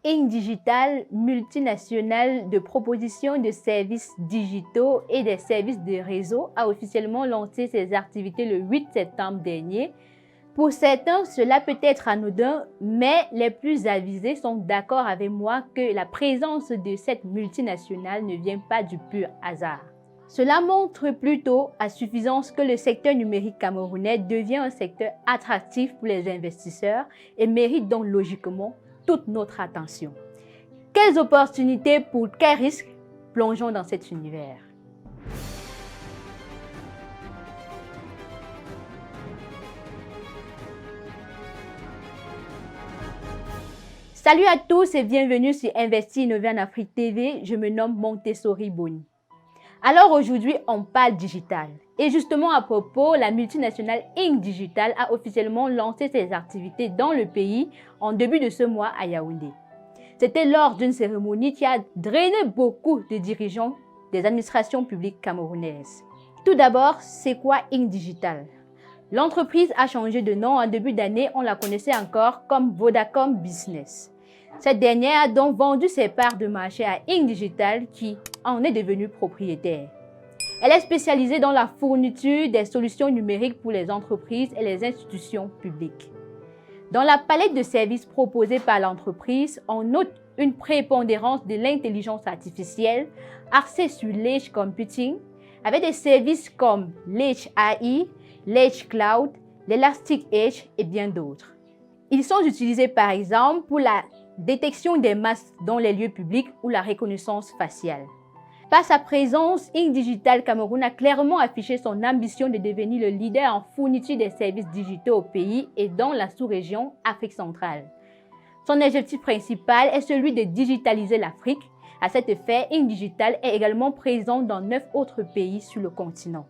Ing Digital, multinationale de proposition de services digitaux et des services de réseau, a officiellement lancé ses activités le 8 septembre dernier. Pour certains, cela peut être anodin, mais les plus avisés sont d'accord avec moi que la présence de cette multinationale ne vient pas du pur hasard. Cela montre plutôt à suffisance que le secteur numérique camerounais devient un secteur attractif pour les investisseurs et mérite donc logiquement toute notre attention. Quelles opportunités pour quels risques? Plongeons dans cet univers. Salut à tous et bienvenue sur Investir Innover en Afrique TV. Je me nomme Montessori Boni. Alors aujourd'hui, on parle digital. Et justement à propos, la multinationale Ing Digital a officiellement lancé ses activités dans le pays en début de ce mois à Yaoundé. C'était lors d'une cérémonie qui a drainé beaucoup de dirigeants des administrations publiques camerounaises. Tout d'abord, c'est quoi Ing Digital? L'entreprise a changé de nom en début d'année, on la connaissait encore comme Vodacom Business. Cette dernière a donc vendu ses parts de marché à Ing Digital qui en est devenue propriétaire. Elle est spécialisée dans la fourniture des solutions numériques pour les entreprises et les institutions publiques. Dans la palette de services proposés par l'entreprise, on note une prépondérance de l'intelligence artificielle axée sur l'Edge Computing, avec des services comme l'Edge AI, l'Edge Cloud, l'Elastic Edge et bien d'autres. Ils sont utilisés par exemple pour la détection des masques dans les lieux publics ou la reconnaissance faciale. Par sa présence, Ing Digital Cameroun a clairement affiché son ambition de devenir le leader en fourniture des services digitaux au pays et dans la sous-région Afrique centrale. Son objectif principal est celui de digitaliser l'Afrique. À cet effet, Ing Digital est également présent dans 9 autres pays sur le continent.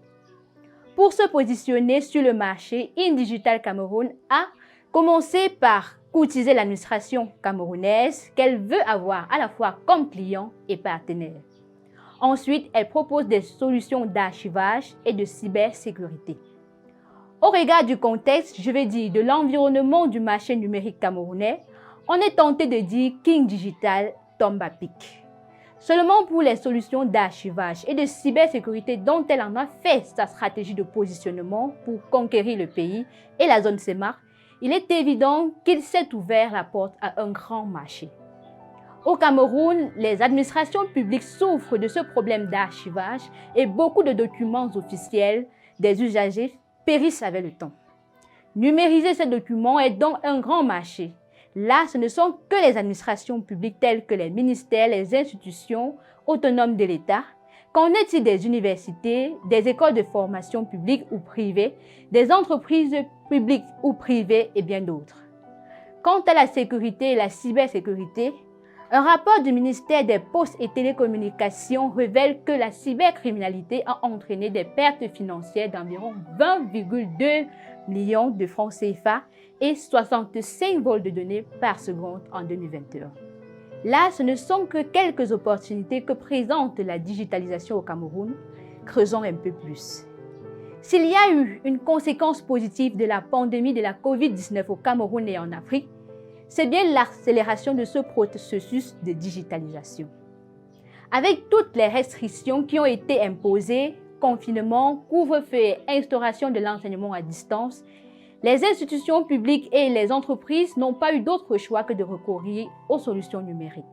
Pour se positionner sur le marché, Ing Digital Cameroun a commencé par courtiser l'administration camerounaise qu'elle veut avoir à la fois comme client et partenaire. Ensuite, elle propose des solutions d'archivage et de cybersécurité. Au regard du contexte, je vais dire de l'environnement du marché numérique camerounais, on est tenté de dire qu'Ing Digital tombe à pic. Seulement pour les solutions d'archivage et de cybersécurité dont elle en a fait sa stratégie de positionnement pour conquérir le pays et la zone CEMAC, il est évident qu'il s'est ouvert la porte à un grand marché. Au Cameroun, les administrations publiques souffrent de ce problème d'archivage et beaucoup de documents officiels des usagers périssent avec le temps. Numériser ces documents est donc un grand marché. Là, ce ne sont que les administrations publiques telles que les ministères, les institutions autonomes de l'État. Qu'en est-il des universités, des écoles de formation publiques ou privées, des entreprises publiques ou privées et bien d'autres? Quant à la sécurité et la cybersécurité, un rapport du ministère des Postes et Télécommunications révèle que la cybercriminalité a entraîné des pertes financières d'environ 20,2 millions de francs CFA et 65 vols de données par seconde en 2021. Là, ce ne sont que quelques opportunités que présente la digitalisation au Cameroun. Creusons un peu plus. S'il y a eu une conséquence positive de la pandémie de la COVID-19 au Cameroun et en Afrique, c'est bien l'accélération de ce processus de digitalisation. Avec toutes les restrictions qui ont été imposées, confinement, couvre-feu et instauration de l'enseignement à distance, les institutions publiques et les entreprises n'ont pas eu d'autre choix que de recourir aux solutions numériques.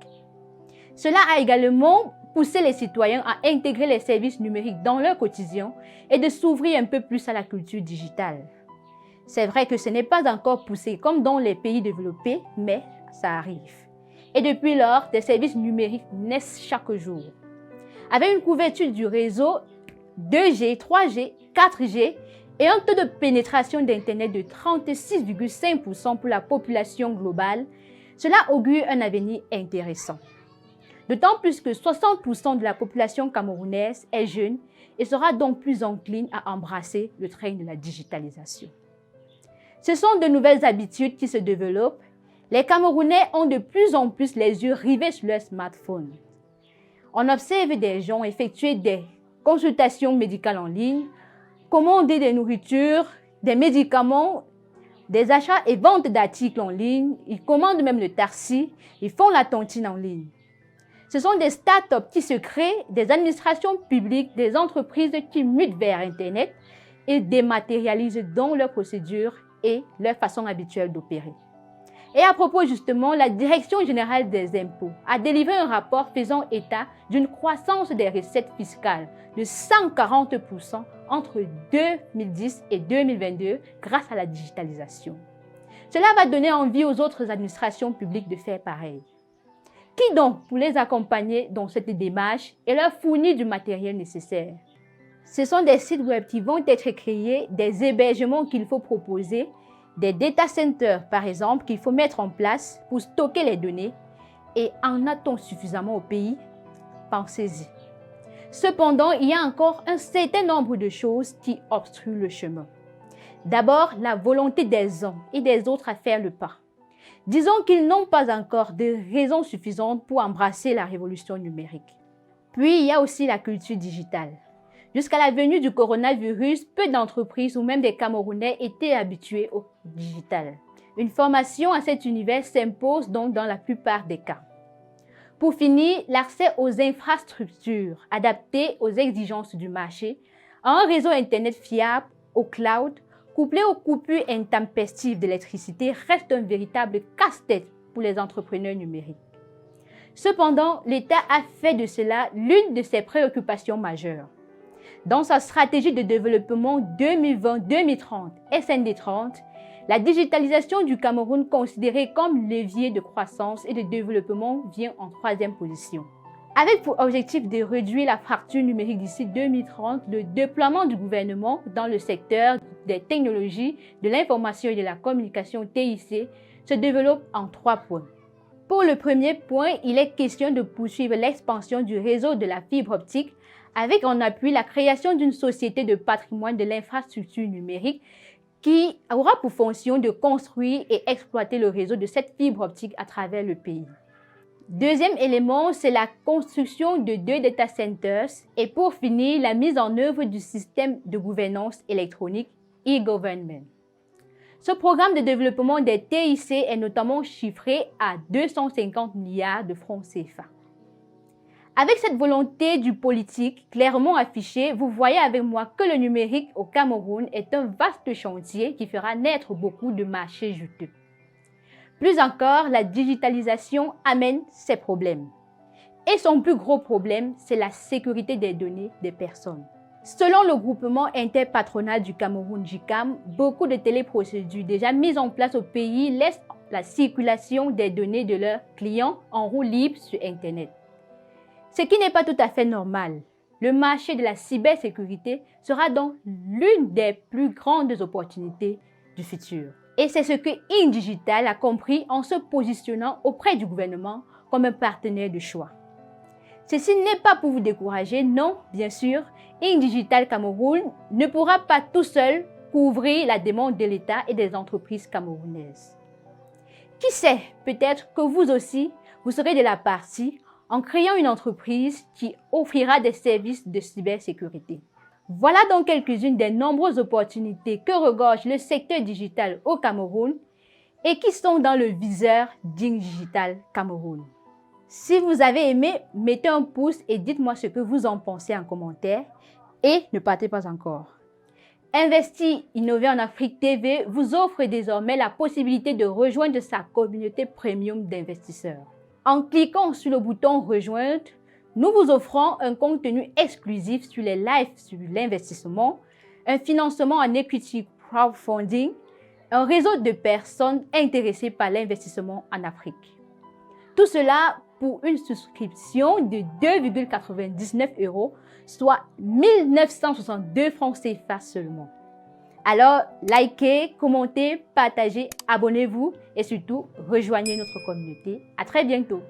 Cela a également poussé les citoyens à intégrer les services numériques dans leur quotidien et de s'ouvrir un peu plus à la culture digitale. C'est vrai que ce n'est pas encore poussé comme dans les pays développés, mais ça arrive. Et depuis lors, des services numériques naissent chaque jour. Avec une couverture du réseau 2G, 3G, 4G et un taux de pénétration d'Internet de 36,5% pour la population globale, cela augure un avenir intéressant. D'autant plus que 60% de la population camerounaise est jeune et sera donc plus encline à embrasser le train de la digitalisation. Ce sont de nouvelles habitudes qui se développent. Les Camerounais ont de plus en plus les yeux rivés sur leur smartphone. On observe des gens effectuer des consultations médicales en ligne, commander des nourritures, des médicaments Des achats et ventes d'articles en ligne, ils commandent même le taxi, ils font la tontine en ligne. Ce sont des startups qui se créent, des administrations publiques, des entreprises qui mutent vers Internet et dématérialisent donc leurs procédures et leur façon habituelle d'opérer. Et à propos justement, la Direction générale des impôts a délivré un rapport faisant état d'une croissance des recettes fiscales de 140% entre 2010 et 2022 grâce à la digitalisation. Cela va donner envie aux autres administrations publiques de faire pareil. Qui donc pour les accompagner dans cette démarche et leur fournir du matériel nécessaire? Ce sont des sites web qui vont être créés, des hébergements qu'il faut proposer, des data centers par exemple qu'il faut mettre en place pour stocker les données. Et en a-t-on suffisamment au pays? Pensez-y. Cependant, il y a encore un certain nombre de choses qui obstruent le chemin. D'abord, la volonté des uns et des autres à faire le pas. Disons qu'ils n'ont pas encore de raisons suffisantes pour embrasser la révolution numérique. Puis, il y a aussi la culture digitale. Jusqu'à la venue du coronavirus, peu d'entreprises ou même des Camerounais étaient habitués au digital. Une formation à cet univers s'impose donc dans la plupart des cas. Pour finir, l'accès aux infrastructures adaptées aux exigences du marché, à un réseau Internet fiable, au cloud, couplé aux coupures intempestives d'électricité, reste un véritable casse-tête pour les entrepreneurs numériques. Cependant, l'État a fait de cela l'une de ses préoccupations majeures. Dans sa stratégie de développement 2020-2030, SND 30, la digitalisation du Cameroun, considérée comme levier de croissance et de développement, vient en troisième position. Avec pour objectif de réduire la fracture numérique d'ici 2030, le déploiement du gouvernement dans le secteur des technologies, de l'information et de la communication TIC se développe en 3 points. Pour le premier point, il est question de poursuivre l'expansion du réseau de la fibre optique avec en appui la création d'une société de patrimoine de l'infrastructure numérique qui aura pour fonction de construire et exploiter le réseau de cette fibre optique à travers le pays. Deuxième élément, c'est la construction de 2 data centers et pour finir, la mise en œuvre du système de gouvernance électronique e-government. Ce programme de développement des TIC est notamment chiffré à 250 milliards de francs CFA. Avec cette volonté du politique clairement affichée, vous voyez avec moi que le numérique au Cameroun est un vaste chantier qui fera naître beaucoup de marchés juteux. Plus encore, la digitalisation amène ses problèmes. Et son plus gros problème, c'est la sécurité des données des personnes. Selon le groupement interpatronal du Cameroun, GICAM, beaucoup de téléprocédures déjà mises en place au pays laissent la circulation des données de leurs clients en roue libre sur Internet. Ce qui n'est pas tout à fait normal. Le marché de la cybersécurité sera donc l'une des plus grandes opportunités du futur. Et c'est ce que InDigital a compris en se positionnant auprès du gouvernement comme un partenaire de choix. Ceci n'est pas pour vous décourager, non, bien sûr, InDigital Cameroun ne pourra pas tout seul couvrir la demande de l'État et des entreprises camerounaises. Qui sait, peut-être que vous aussi, vous serez de la partie en créant une entreprise qui offrira des services de cybersécurité. Voilà donc quelques-unes des nombreuses opportunités que regorge le secteur digital au Cameroun et qui sont dans le viseur d'InDigital Cameroun. Si vous avez aimé, mettez un pouce et dites-moi ce que vous en pensez en commentaire et ne partez pas encore. Investir, innover en Afrique TV vous offre désormais la possibilité de rejoindre sa communauté premium d'investisseurs. En cliquant sur le bouton Rejoindre, nous vous offrons un contenu exclusif sur les lives sur l'investissement, un financement en equity crowdfunding, un réseau de personnes intéressées par l'investissement en Afrique. Tout cela pour une souscription de 2,99 €, soit 1 962 francs CFA seulement. Alors, likez, commentez, partagez, abonnez-vous et surtout, rejoignez notre communauté. À très bientôt.